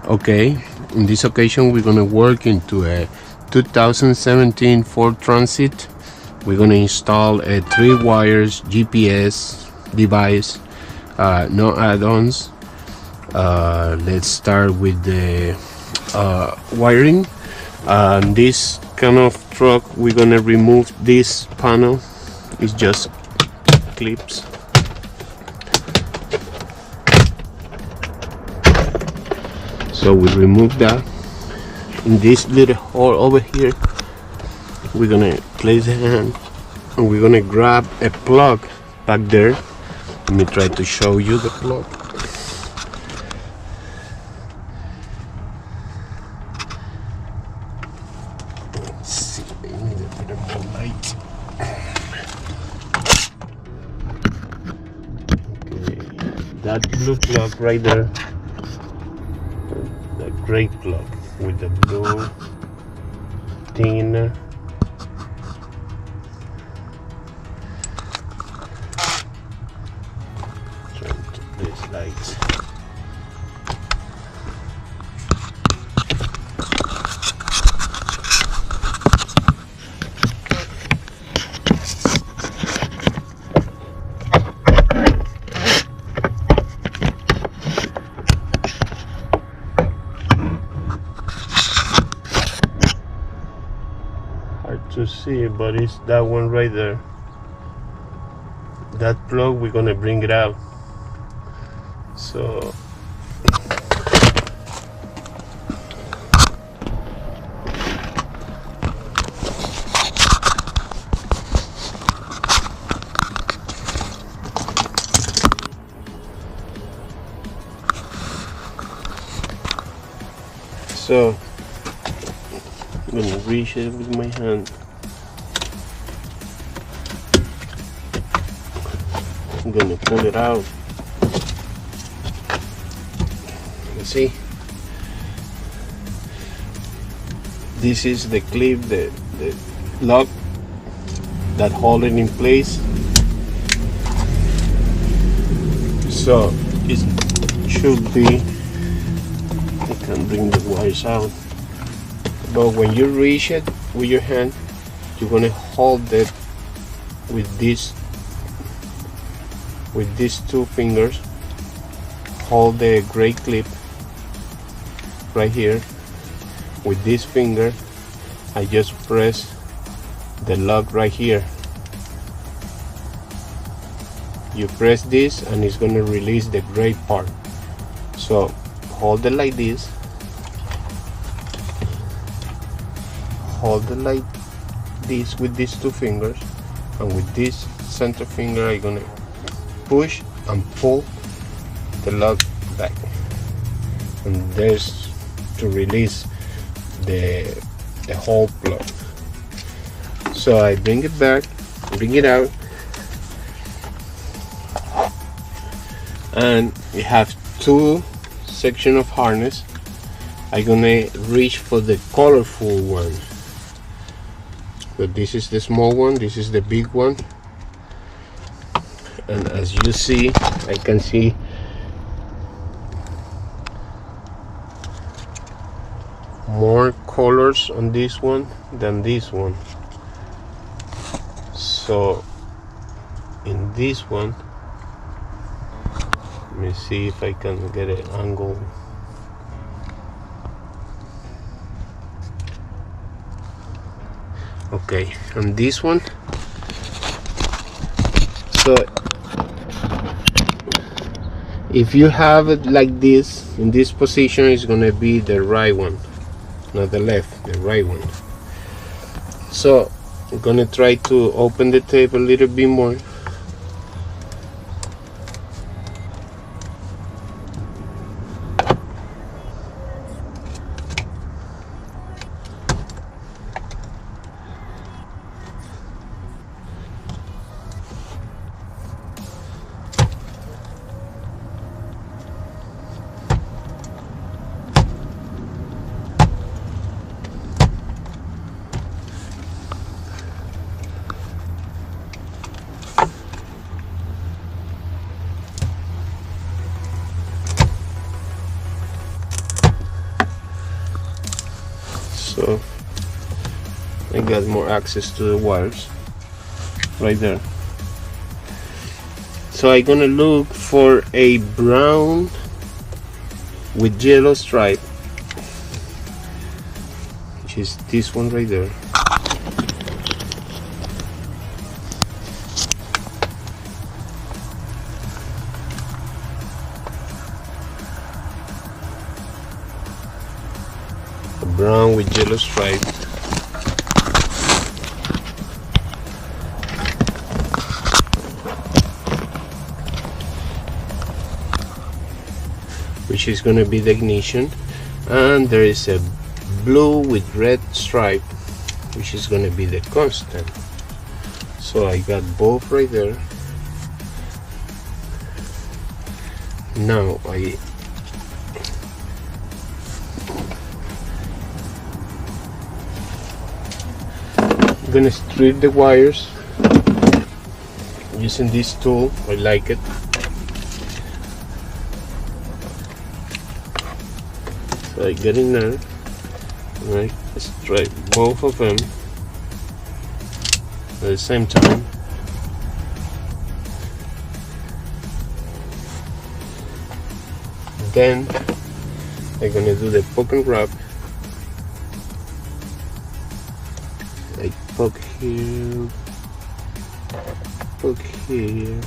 Okay, in this occasion we're gonna work into a 2017 Ford Transit. We're gonna install a 3 wires GPS device, no add-ons. Let's start with the wiring. This kind of truck, we're gonna remove this panel. It's just clips. So we remove that. In this little hole over here, we're gonna place the hand and we're gonna grab a plug back there. Let me try to show you the plug. Let's see, I need a bit more light. Okay, that blue plug right there, the gray plug with the blue thing. Trying to place lights. Hard to see, but it's that one right there. That plug, we're gonna bring it out. So I'm gonna reach it with my hand. I'm gonna pull it out. You see, this is the clip, the lock that hold it in place. So it should be, I can bring the wires out, but when you reach it with your hand, you're gonna hold it with these 2 fingers. Hold the gray clip right here. With this finger, I just press the lock right here. You press this and it's gonna release the gray part. So hold it like this. Hold it like this with these 2 fingers, and with this center finger I'm gonna push and pull the lock back, and there's to release the whole plug. So I bring it back, bring it out, and we have 2 sections of harness. I'm gonna reach for the colorful one. So this is the small one, this is the big one, and as you see, I can see more colors on this one than this one. So in this one, let me see if I can get an angle. Okay, on this one, so if you have it like this, in this position, it's gonna be the right one, not the left, the right one. So I'm gonna try to open the tape a little bit more. so I got more access to the wires right there. So I'm gonna look for a brown with yellow stripe, which is this one right there. A brown with yellow stripe. Which is going to be the ignition, and there is a blue with red stripe, which is going to be the constant. So I got both right there. Now I'm gonna strip the wires using this tool. I like it. So I get in there and I strike both of them at the same time. Then I'm gonna do the poke and wrap. I poke here, poke here.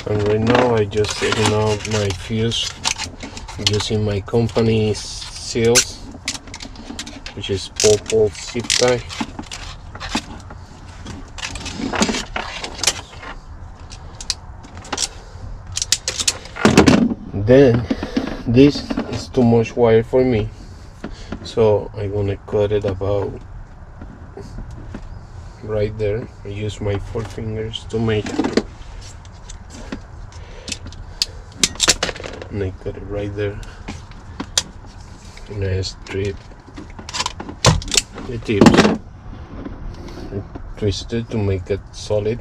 And right now I just setting out my fuse using my company's seals, which is purple zip tie. Then this is too much wire for me, so I'm gonna cut it about right there. I use my 4 fingers to make it. And I cut it right there, and I strip the tips and twist it to make it solid.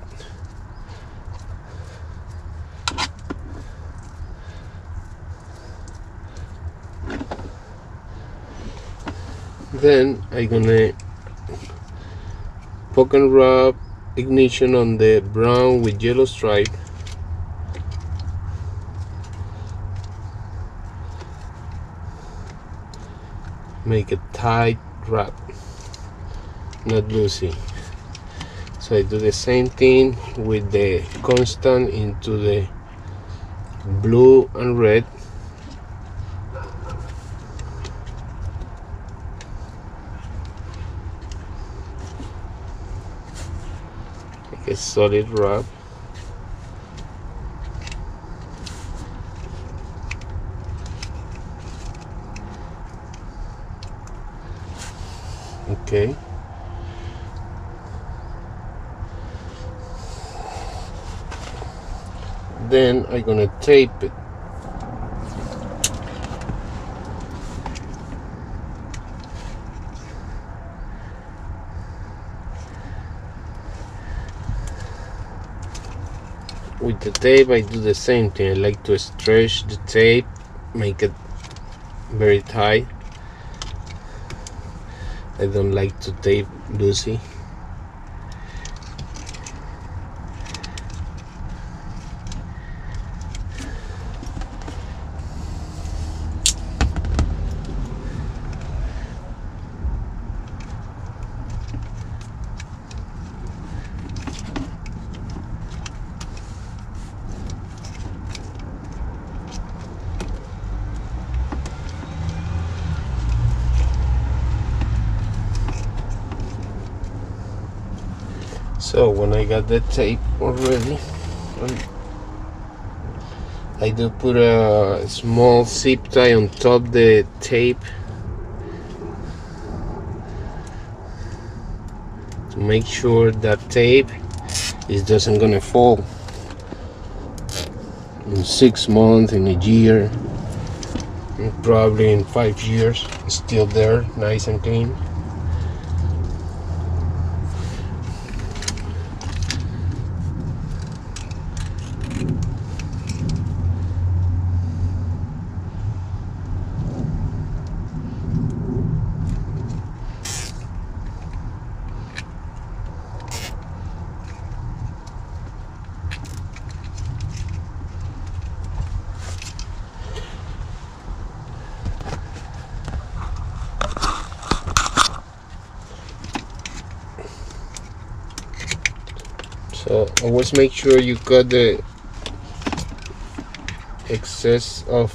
Then I'm gonna poke and wrap ignition on the brown with yellow stripe. Make a tight wrap, not loosey. So I do the same thing with the constant into the blue and red. Make a solid wrap. Okay. Then I'm gonna tape it. With the tape I do the same thing. I like to stretch the tape, make it very tight. I don't like to tape loosey. So when I got the tape already, I do put a small zip tie on top the tape to make sure that tape doesn't gonna fall in 6 months, in a year, and probably in 5 years. It's still there, nice and clean. So always make sure you cut the excess of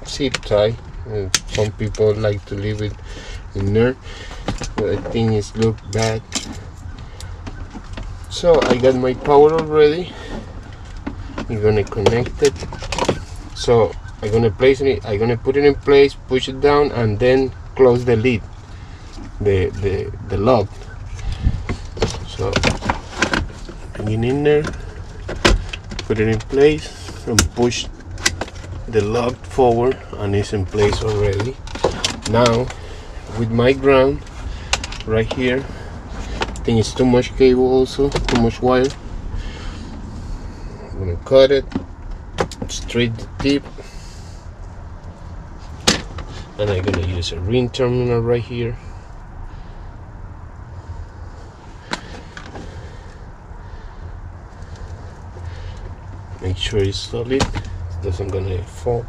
zip tie. Some people like to leave it in there, but I think it's look bad. So I got my power already. I'm gonna connect it. So I'm gonna place it. I'm gonna put it in place, push it down, and then close the lid, the lock. So bring it in there, put it in place, and push the lock forward, and it's in place already. Now with my ground right here, I think it's too much cable, also too much wire. I'm gonna cut it straight the tip, and I'm gonna use a ring terminal right here. Make sure it's solid, it doesn't gonna fall.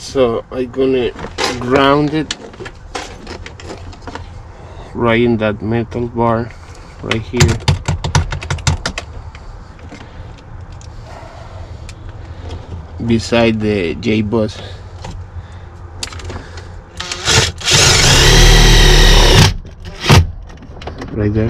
So I'm gonna ground it right in that metal bar right here. Beside the J-bus. Right there.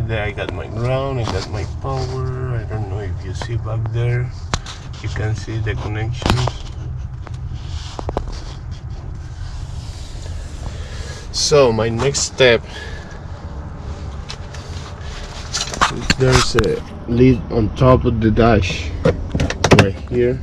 There I got my ground, I got my power. I don't know if you see back there, you can see the connections. So my next step, there's a lid on top of the dash right here.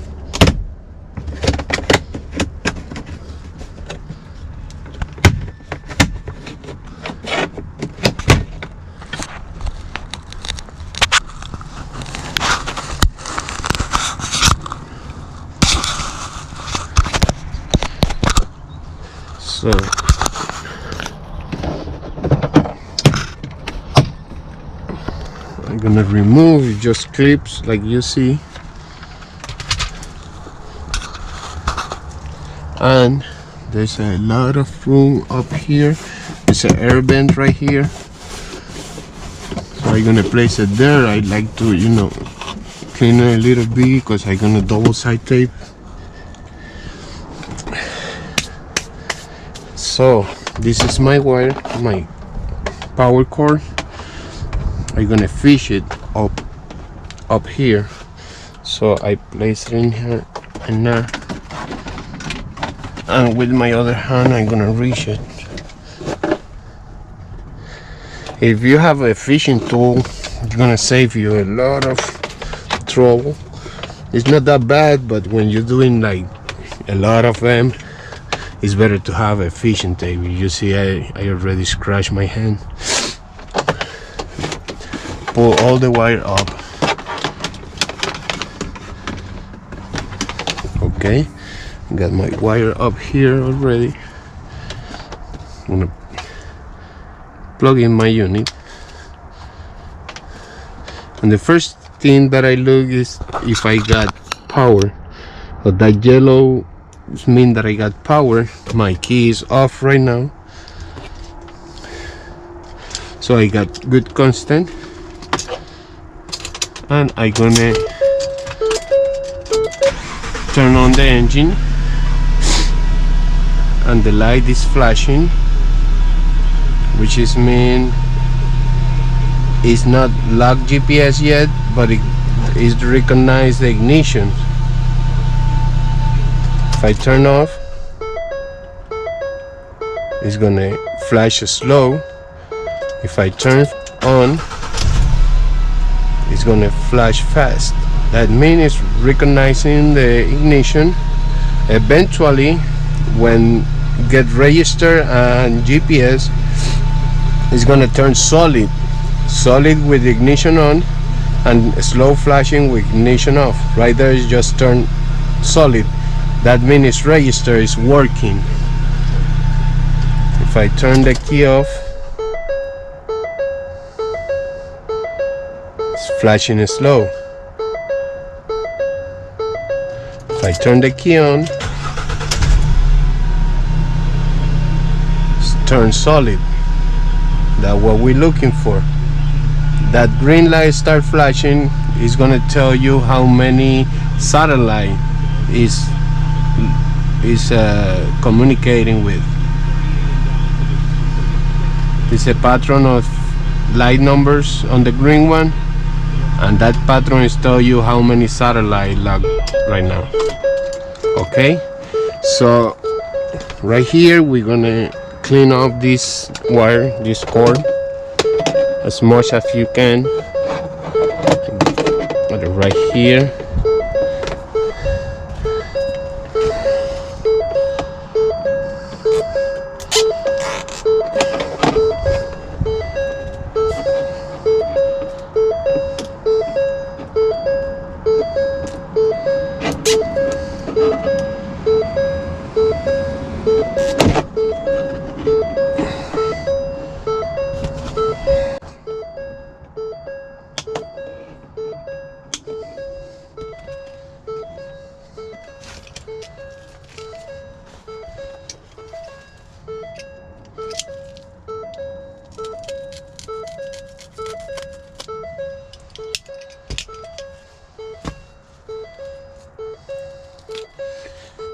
So I'm gonna remove, it just clips like you see, and there's a lot of room up here. There's an air vent right here, so I'm gonna place it there. I like to, you know, clean it a little bit because I'm gonna double side tape. So this is my wire, my power cord. I'm gonna fish it up here. So I place it in here and there, and with my other hand I'm gonna reach it. If you have a fishing tool, it's gonna save you a lot of trouble. It's not that bad, but when you're doing like a lot of them, it's better to have a fishing tape. You see, I already scratched my hand. Pull all the wire up. Okay, Got my wire up here already. I'm gonna plug in my unit, and the first thing that I look is if I got power. So that yellow means that I got power. My key is off right now, so I got good constant, and I'm gonna turn on the engine, and the light is flashing, which is mean it's not locked GPS yet, but it is recognize the ignition. If I turn off, it's gonna flash slow. If I turn on, it's gonna flash fast. That means it's recognizing the ignition. Eventually, when get register and GPS, it's gonna turn solid with ignition on, and slow flashing with ignition off. Right there is just turn solid. That means register is working. If I turn the key off, it's flashing slow. If I turn the key on, it's turn solid. That's what we're looking for. That green light start flashing is gonna tell you how many satellite is communicating with. It's a pattern of light numbers on the green one, and that pattern is tell you how many satellite logged right now. Okay, so right here we're gonna clean up this wire, this cord, as much as you can. Put it right here.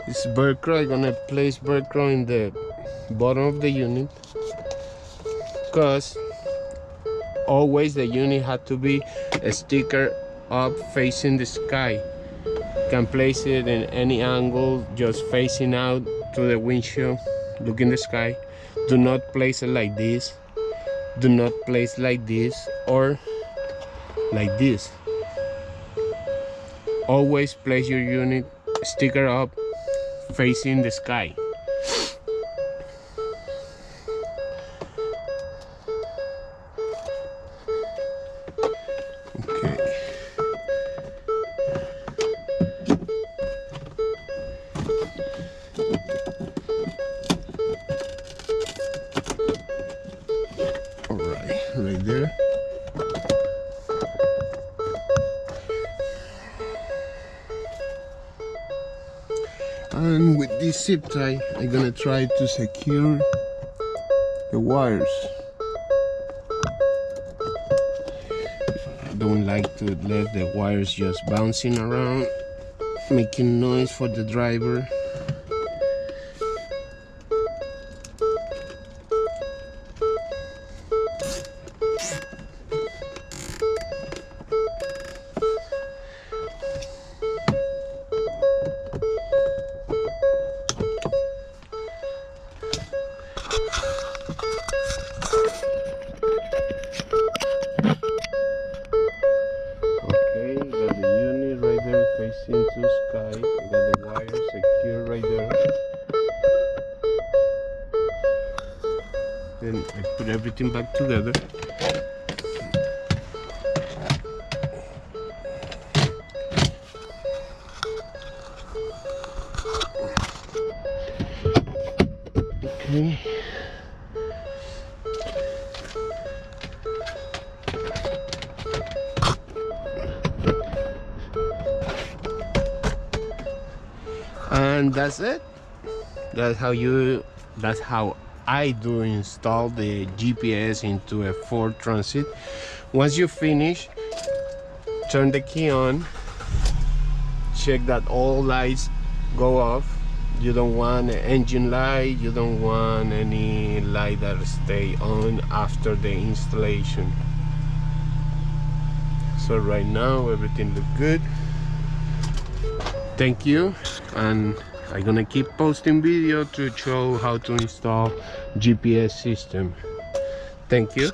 This Velcro, I'm gonna place Velcro in the bottom of the unit, because always the unit had to be a sticker up facing the sky. You can place it in any angle, just facing out to the windshield, looking the sky. Do not place it like this. Do not place like this or like this. Always place your unit sticker up facing the sky. Okay. All right there. And with this zip tie, I'm gonna try to secure the wires. I don't like to let the wires just bouncing around, making noise for the driver. Got the unit right there facing to sky. I got the wire secure right there. Then I put everything back together. Okay. And that's it. That's how I do install the GPS into a Ford Transit. Once you finish, turn the key on, check that all lights go off. You don't want an engine light, you don't want any light that stay on after the installation. So right now everything looks good. Thank you, and I'm gonna keep posting video to show how to install GPS system. Thank you.